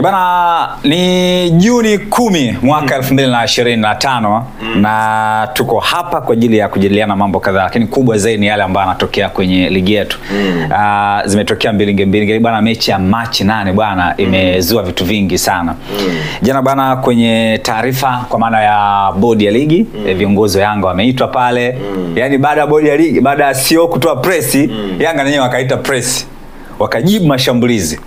Bana, ni Juni 10 mwaka 2025 na tuko hapa kwa ajili ya kujadiliana mambo kadhaa, lakini kubwa zaidi ni yale ambayo yanatokea kwenye ligi yetu. Zimetokea mbili bana, mechi ya Machi 8 bwana imezua vitu vingi sana. Jana bana, kwenye taarifa kwa maana ya bodi ya ligi, viongozi wa Yanga wameitwa pale. Yaani baada ya bodi ya ligi, baada ya CEO kutoa press, Yanga wenyewe wakaita press, wakajibu mashambulizi.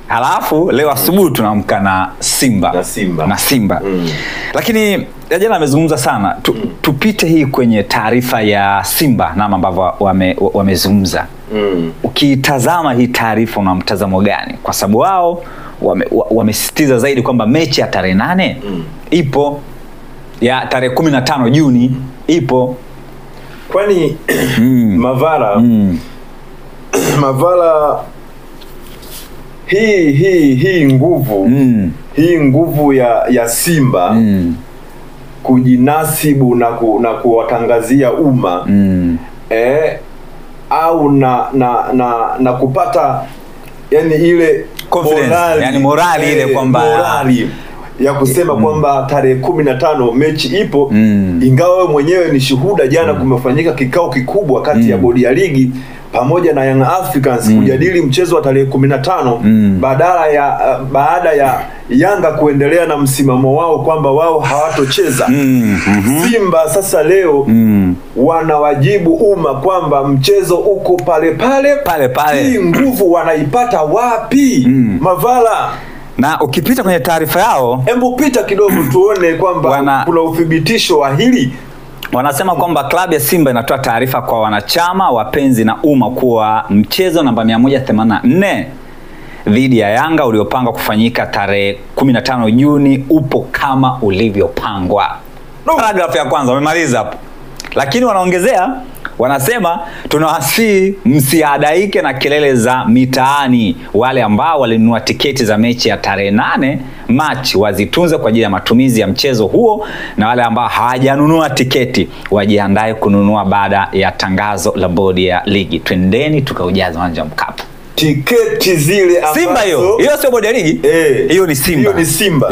Halafu leo asubuhi tunaamka na Simba. Lakini jana amezungumza sana. Tupite hii kwenye taarifa ya Simba na ambavyo wamezungumza. Ukitazama hii taarifa una mtazamo gani? Kwa sababu wao wamesisitiza zaidi kwamba mechi ya tarehe 8 ipo, ya tarehe 15 Juni ipo. Kwani Mavala hii nguvu ya Simba kujinasibu na kuwatangazia umma au na kupata yani ile morali ile kwamba ya kusema kwamba tarehe 15 mechi ipo, ingawa wewe mwenyewe ni shuhuda. Jana kumefanyika kikao kikubwa kati ya bodi ya ligi pamoja na Young Africans kujadili mchezo wa tarehe 15 baada ya Yanga kuendelea na msimamo wao kwamba wao hawatocheza. Simba sasa leo wanawajibu umma kwamba mchezo uko pale. Hii nguvu wanaipata wapi? Mavala, na ukipita kwenye taarifa yao, hebu pita kidogo tuone kwamba kuna uthibitisho wa hili. Wanasema kwamba klabu ya Simba inatoa taarifa kwa wanachama, wapenzi na umma kuwa mchezo namba 184 dhidi ya Yanga uliopangwa kufanyika tarehe 15 Juni upo kama ulivyopangwa. Paragraph ya kwanza wamemaliza hapo. Lakini wanaongezea, wanasema tunawasihi msiadaike na kelele za mitaani. Wale ambao walinunua tiketi za mechi ya tarehe 8 Machi wazitunze kwa ajili ya matumizi ya mchezo huo, na wale ambao hawajanunua tiketi wajiandae kununua baada ya tangazo la bodi ya ligi. Twendeni tukaujaza uwanja Mkapa. Tiketi zile ambazo Simba hiyo sio bodi ya ligi. Hiyo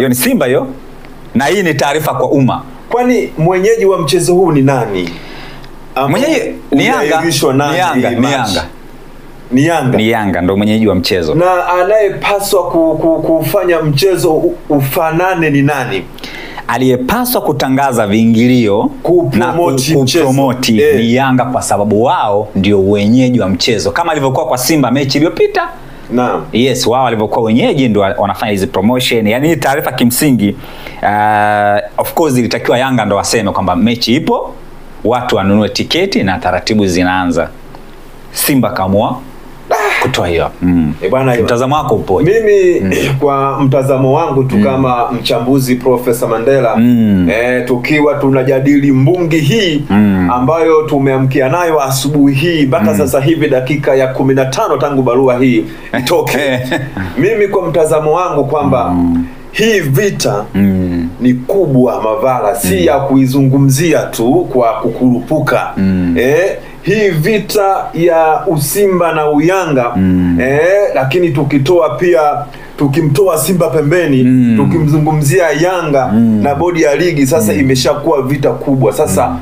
ni Simba hiyo. Na hii ni taarifa kwa umma. Kwani mwenyeji wa mchezo huu ni nani? Mwenyeji ni Yanga ndo mwenyeji wa mchezo. Na anayepaswa kufanya mchezo ufanane ni nani? Aliyepaswa kutangaza viingilio na kupromoti ni Yanga, kwa sababu wao ndio wenyeji wa mchezo, kama ilivyokuwa kwa Simba mechi iliyopita. Naam. Yes, wao walivyokuwa wenyeji ndio wanafanya hizi promotion. Yaani hii taarifa kimsingi of course ilitakiwa Yanga ndo waseme kwamba mechi ipo, watu wanunue tiketi na taratibu zinaanza. Simba kamua kutoa hiyo. Mtazamo wako upo? Mimi kwa mtazamo wangu tu kama mchambuzi Profesa Mandela, tukiwa tunajadili mbungi hii ambayo tumeamkia nayo asubuhi hii mpaka sasa hivi dakika ya 15 tangu barua hii itoke. Mimi kwa mtazamo wangu kwamba hii vita ni kubwa, Mavala, si ya kuizungumzia tu kwa kukurupuka. Hii vita ya Usimba na Uyanga, lakini tukimtoa Simba pembeni, tukimzungumzia Yanga na bodi ya ligi, sasa imeshakuwa vita kubwa. Sasa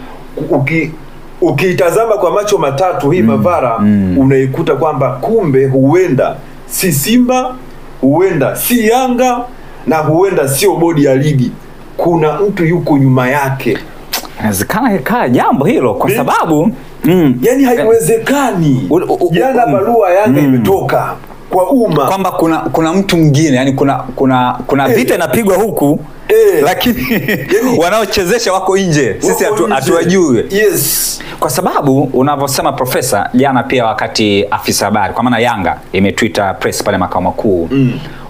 ukiitazama kwa macho matatu hii Mavara, unaikuta kwamba kumbe huenda si Simba, huenda si Yanga, na huenda sio bodi ya ligi. Kuna mtu yuko nyuma yake. Inawezekana ikawa jambo hilo, kwa sababu yani haiwezekani. Jana barua Yanga imetoka kwa umma kwamba kuna mtu mwingine, yani kuna vita inapigwa huku, lakini wanaochezesha wako nje, sisi hatuwajui. Yes. Kwa sababu unavyosema Profesa, jana pia wakati afisa habari kwa maana Yanga imetweet press pale makao makuu,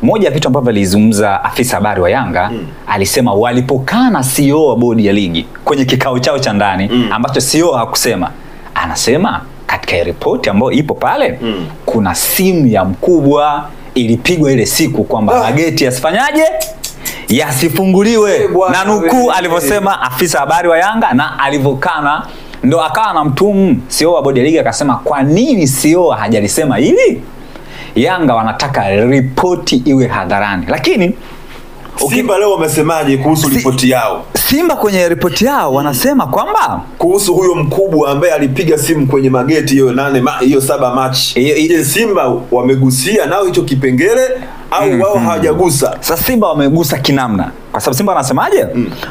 moja ya vitu ambavyo alizungumza afisa habari wa Yanga, alisema walipokaa na CEO wa bodi ya ligi kwenye kikao chao cha ndani, ambacho CEO hakusema, anasema katika ripoti ambayo ipo pale kuna simu ya mkubwa ilipigwa ile siku kwamba mageti yasifanyaje, yasifunguliwe. Na nukuu alivyosema afisa habari wa Yanga na alivokana, ndo akawa na mtumu CEO wa bodi ya ligi akasema, kwa nini CEO hajalisema hili? Yanga wanataka ripoti iwe hadharani. Lakini Simba leo wamesemaje kuhusu ripoti yao? Simba kwenye ripoti yao wanasema kwamba kuhusu huyo mkubwa ambaye alipiga simu kwenye mageti hiyo 7 match. Simba wamegusia nao hicho kipengele au wao hawajagusa? Sasa Simba wamegusa kinamna. Kwa sababu Simba wanasemaje?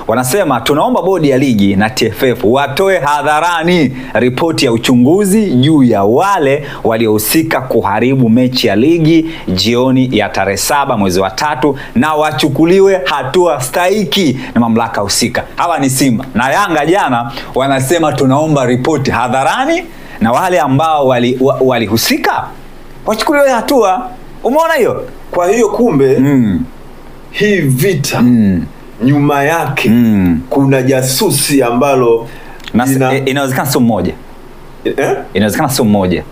Wanasema tunaomba bodi ya ligi na TFF watoe hadharani ripoti ya uchunguzi juu ya wale waliohusika kuharibu mechi ya ligi jioni ya tarehe 7 mwezi wa 3 na wachukuliwe hatua stahiki na mamlaka husika. Hawa ni Simba. Na Yanga jana wanasema tunaomba ripoti hadharani na wale ambao walihusika wachukuliwe hatua. Umeona hiyo? Kwa hiyo kumbe hii vita nyuma yake kuna jasusi ambalo inawezekana sio mmoja. Inawezekana sio mmoja.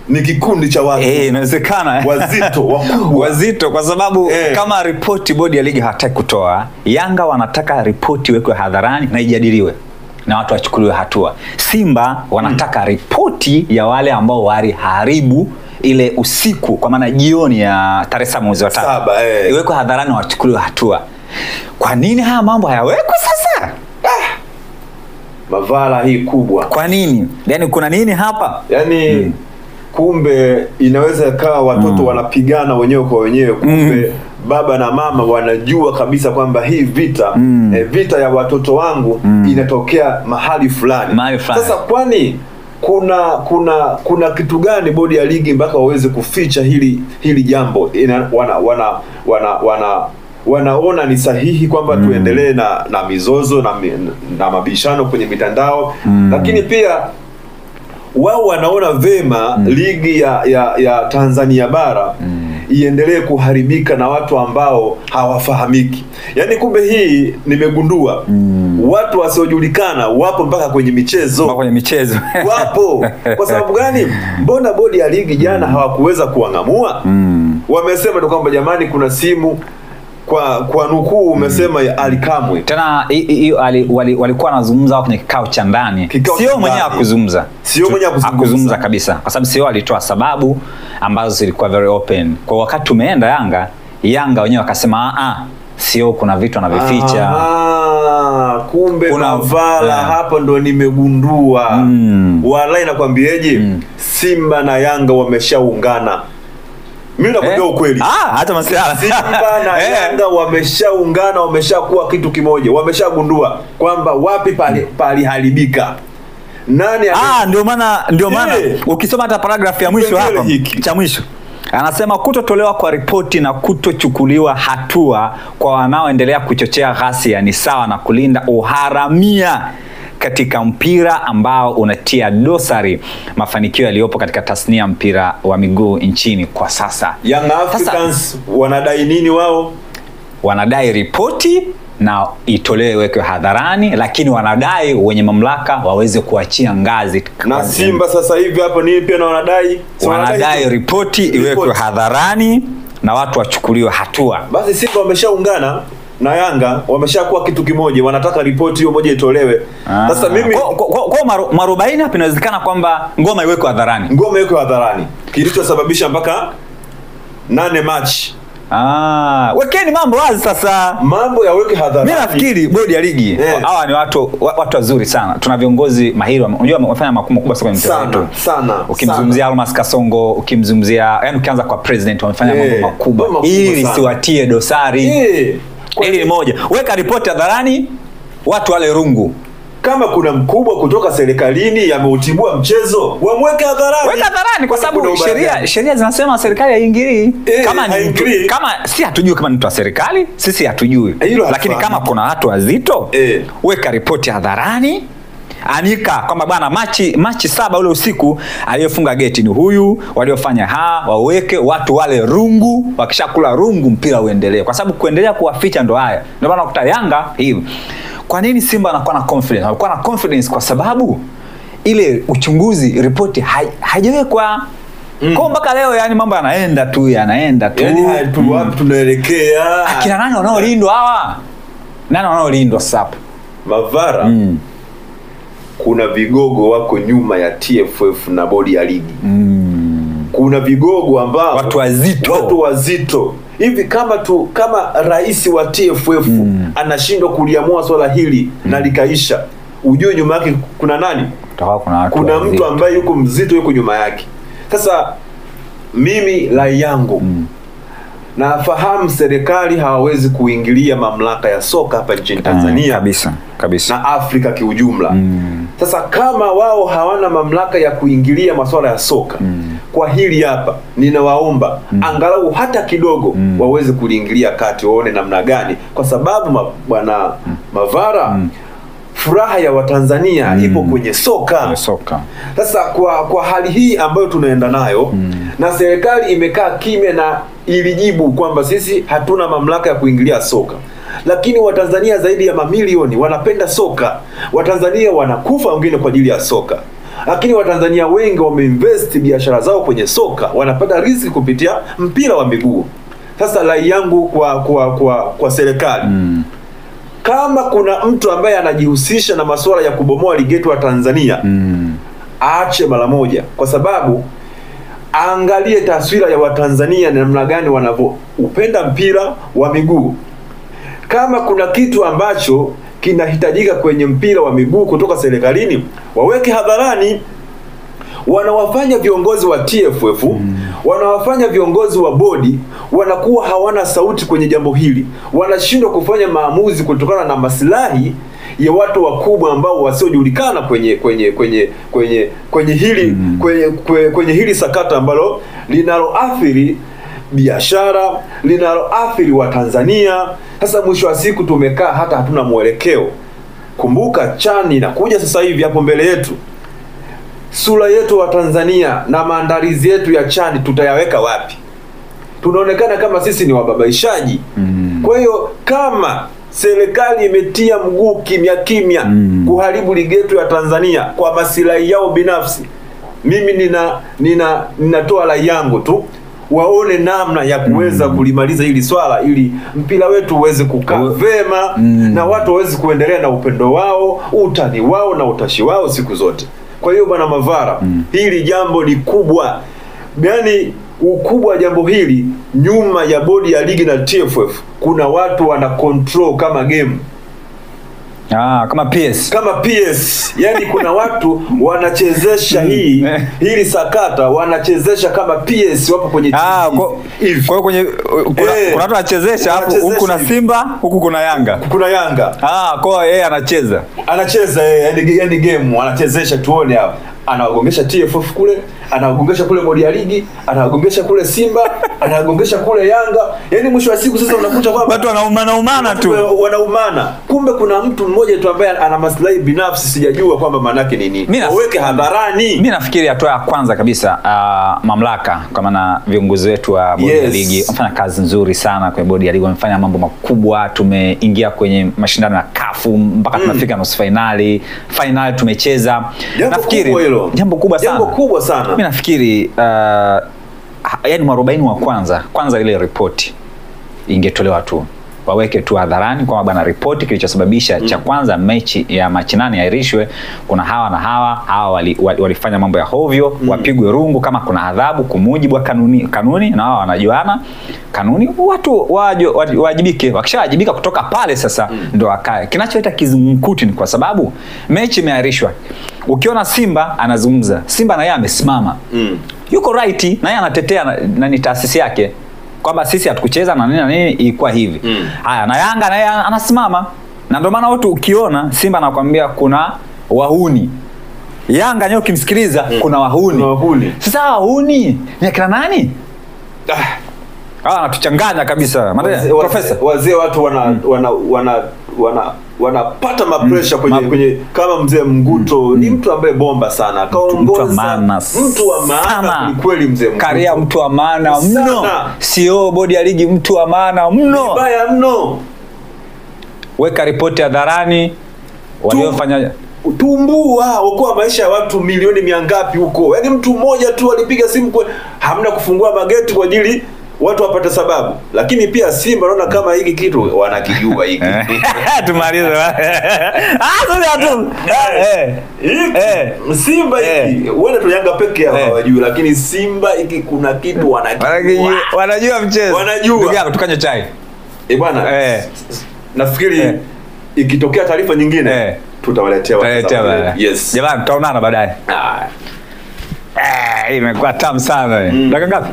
Ni kikundi cha watu. Inawezekana wazito, wakubwa. Wazito kwa sababu kama ripoti bodi ya ligi hataki kutoa, Yanga wanataka ripoti iwekwe hadharani na ijadiliwe na watu wachukuliwe hatua. Simba wanataka ripoti ya wale ambao waliharibu ile usiku, kwa maana jioni ya tarehe 7 mwezi wa 3 iwekwe hadharani na wachukuliwe hatua. Kwa nini haya mambo hayawekwe sasa? Mavala hii kubwa. Kwa nini? Yaani kuna nini hapa? Yaani kumbe inaweza ikawa watoto wanapigana wenyewe kwa wenyewe, kumbe baba na mama wanajua kabisa kwamba hii vita vita ya watoto wangu inatokea mahali fulani. Sasa kwani kuna kitu gani bodi ya ligi mpaka waweze kuficha hili jambo? Wanaona ni sahihi kwamba tuendelee na mizozo na mabishano kwenye mitandao, lakini pia wao wanaona vema ligi ya Tanzania bara iendelee kuharibika na watu ambao hawafahamiki. Yaani kumbe hii nimegundua watu wasiojulikana wapo mpaka kwenye michezo. Wapo. Kwa sababu gani? Mbona bodi ya ligi jana hawakuweza kuangamua? Wamesema tu kwamba jamani kuna simu kwa nukuu umesema ya Ali Kamwe. Tena walikuwa wanazungumza kwenye kikao cha ndani. Sio mwenyewe akuzungumza. Sio mwenyewe akuzungumza kabisa. Kwa sababu sio alitoa sababu ambazo zilikuwa very open. Kwa wakati tumeenda Yanga wenyewe wakasema sio, kuna vitu anavificha. Kumbe Mavala hapo ndo nimegundua. Wallahi nakwambieje, Simba na Yanga wameshaungana. Mimi nakwambia ukweli. Hata masiala. Simba na Yanga wameshaungana, wameshakuwa kitu kimoja. Wameshagundua kwamba wapi paliharibika. Nani ndio maana ukisoma hata paragraph ya mwisho hapa cha mwisho anasema kutotolewa kwa ripoti na kutochukuliwa hatua kwa wanaoendelea kuchochea ghasia ni sawa na kulinda uharamia katika mpira ambao unatia dosari mafanikio yaliyopo katika tasnia mpira wa miguu nchini kwa sasa. Young Africans wanadai nini wao? Wanadai ripoti na itolewe iwekwe hadharani, lakini wanadai wenye mamlaka waweze kuachia ngazi. Na Simba sasa hivi hapo nini pia na wanadai? Wanadai ripoti iwekwe hadharani na watu wachukuliwe hatua. Basi Simba wameshaungana na Yanga, wameshakuwa kitu kimoja, wanataka ripoti hiyo moja itolewe. Sasa mimi kwa marubaini hapa inawezekana kwamba ngoma iwekwe hadharani. Ngoma iwekwe hadharani. Kilichosababisha mpaka 8 match. Wekeni mambo wazi sasa. Mambo yaweke hadharani. Mimi nafikiri bodi ya ligi hawa ni watu wazuri sana. Tuna viongozi mahiri, unajua wamefanya makubwa sana kwenye mpira wetu. Sana. Ukimzungumzia Almas Kasongo, ukimzungumzia yani ukianza kwa president wamefanya mambo makubwa. Ili siwatie dosari. Ili moja, weka ripoti hadharani, watu wale rungu. Kama kuna mkubwa kutoka serikalini yameutibua mchezo, wamweke hadharani. Weka hadharani kwa sababu sheria zinasema serikali haiingilii. Kama si hatujui kama ni mtu wa serikali, sisi hatujui. Lakini kama kuna watu wazito, weka ripoti hadharani. Anika kwamba bwana machi 7 ule usiku aliyefunga geti ni huyu, waliofanya waweke watu wale rungu, wakishakula rungu mpira uendelee. Kwa sababu kuendelea kuwaficha ndo haya. Ndio maana ukuta Yanga hivi. Kwa nini Simba anakuwa na confidence? Anakuwa na confidence kwa sababu ile uchunguzi ripoti haijawekwa. Kwa mpaka leo yani mambo yanaenda tu. Yani wapi tunaelekea? Akina nani wanaolindwa hawa? Nani wanaolindwa sasa? Mavara. Kuna vigogo wako nyuma ya TFF na bodi ya ligi. una vigogo ambao watu wazito. Hivi kama rais wa TFF anashindwa kuliamua swala hili na likaisha, ujue nyuma yake kuna nani? Kuna mtu ambaye yuko mzito, yuko nyuma yake. Sasa mimi rai yangu, nafahamu serikali hawawezi kuingilia mamlaka ya soka hapa nchini Tanzania kabisa na Afrika kiujumla. Sasa kama wao hawana mamlaka ya kuingilia masuala ya soka, kwa hili hapa ninawaomba angalau hata kidogo waweze kuliingilia kati, waone namna gani, kwa sababu bwana Mavara, furaha ya Watanzania ipo kwenye soka. Sasa kwa hali hii ambayo tunaenda nayo, na serikali imekaa kimya na ilijibu kwamba sisi hatuna mamlaka ya kuingilia soka, lakini Watanzania zaidi ya mamilioni wanapenda soka. Watanzania wanakufa wengine kwa ajili ya soka, lakini Watanzania wengi wameinvest biashara zao kwenye soka, wanapata riziki kupitia mpira wa miguu. Sasa rai yangu kwa serikali, kama kuna mtu ambaye anajihusisha na masuala ya kubomoa ligi yetu ya Tanzania, aache mara moja, kwa sababu angalie taswira ya Watanzania na namna gani wanavyoupenda mpira wa miguu. Kama kuna kitu ambacho kinahitajika kwenye mpira wa miguu kutoka serikalini, waweke hadharani. Wanawafanya viongozi wa TFF, wanawafanya viongozi wa bodi wanakuwa hawana sauti kwenye jambo hili, wanashindwa kufanya maamuzi kutokana na maslahi ya watu wakubwa ambao wasiojulikana kwenye hili sakata ambalo linaloathiri biashara, linaloathiri Watanzania. Sasa mwisho wa siku tumekaa hata hatuna mwelekeo. Kumbuka CHAN inakuja sasa hivi hapo mbele yetu. Sura yetu wa Tanzania na maandalizi yetu ya CHAN tutayaweka wapi? Tunaonekana kama sisi ni wababaishaji. Kwa hiyo kama serikali imetia mguu kimya kuharibu ligi yetu ya Tanzania kwa maslahi yao binafsi, mimi ninatoa rai yangu tu, waone namna ya kuweza kulimaliza hili swala, ili mpira wetu uweze kukaa vema na watu waweze kuendelea na upendo wao, utani wao na utashi wao siku zote. Kwa hiyo bwana Mavara, hili jambo ni kubwa. Yaani ukubwa wa jambo hili, nyuma ya bodi ya ligi na TFF kuna watu wana control kama game. Kama PS. Yaani kuna watu wanachezesha hili sakata, wanachezesha kama PS, wapo kwenye TV. Kwa kuna watu wanachezesha hapo, huku kuna Simba, huku kuna Yanga. Kwa yeye anacheza yani game anachezesha, tuone hapo. Anawagongesha TFF kule, anawagongesha kule bodi ya ligi, anawagongesha kule Simba, anawagongesha kule Yanga. Yaani mwisho wa siku sasa unakuta kwamba watu wanaumana. Kumbe kuna mtu mmoja tu ambaye ana maslahi binafsi, sijajua kwamba maana yake ni nini. Waweke hadharani. Mimi nafikiri hatua ya kwanza kabisa, mamlaka, kwa maana viongozi wetu wa bodi ya ligi wamefanya kazi nzuri sana kwenye bodi ya ligi, wamefanya mambo makubwa. Tumeingia kwenye mashindano ya CAF mpaka tunafika nusu finali tumecheza. Nafikiri jambo kubwa sana. Mimi nafikiri yaani mwarobaini wa kwanza ile ripoti ingetolewa tu, waweke tu hadharani kwa bana ripoti kilichosababisha cha kwanza mechi ya machinani yairishwe. Kuna hawa na hawa walifanya mambo ya hovyo, wapigwe rungu kama kuna adhabu kumujibu wa kanuni na hawa wanajuana kanuni, watu wajibike. Wakishawajibika kutoka pale sasa ndo akae. Kinacholeta kizungumkuti ni kwa sababu mechi imeahirishwa. Ukiona Simba anazungumza, Simba na yeye amesimama. Yuko right, na yeye anatetea na ni taasisi yake kwamba sisi hatukucheza na nini ilikuwa hivi. Haya, na Yanga na yeye anasimama. Na ndio maana watu ukiona Simba anakuambia kuna wahuni, Yanga nyo ukimsikiliza kuna wahuni. Sasa wahuni ni akina nani? Anatuchanganya kabisa. Profesa, wazee watu wanapata mapresha kwenye kama mzee Mguto. Ni mtu ambaye bomba sana, kaongoza mtu wa maana kweli. Mzee Mguto Karia mtu wa maana mno, sio bodi ya ligi, mtu wa maana mno, mbaya mno. Weka ripoti hadharani waliofanya tumbua okoa maisha ya watu milioni 100 huko. Yaani mtu mmoja tu alipiga simu hamna kufungua mageti kwa ajili watu wapate sababu, lakini pia Simba naona kama hiki kitu wanakijua hiki. Tumalize. Sasa tu. Simba hiki wewe tu Yanga peke yao hawajui, lakini Simba hiki kuna kitu wanakijua. Wanajua mchezo. Wanajua. Ndugu yangu tukanywe chai. Bwana. Nafikiri ikitokea taarifa nyingine tutawaletea watazamaji. Yes. Jamani tutaonana baadaye. Imekuwa tamu sana. Dakika ngapi?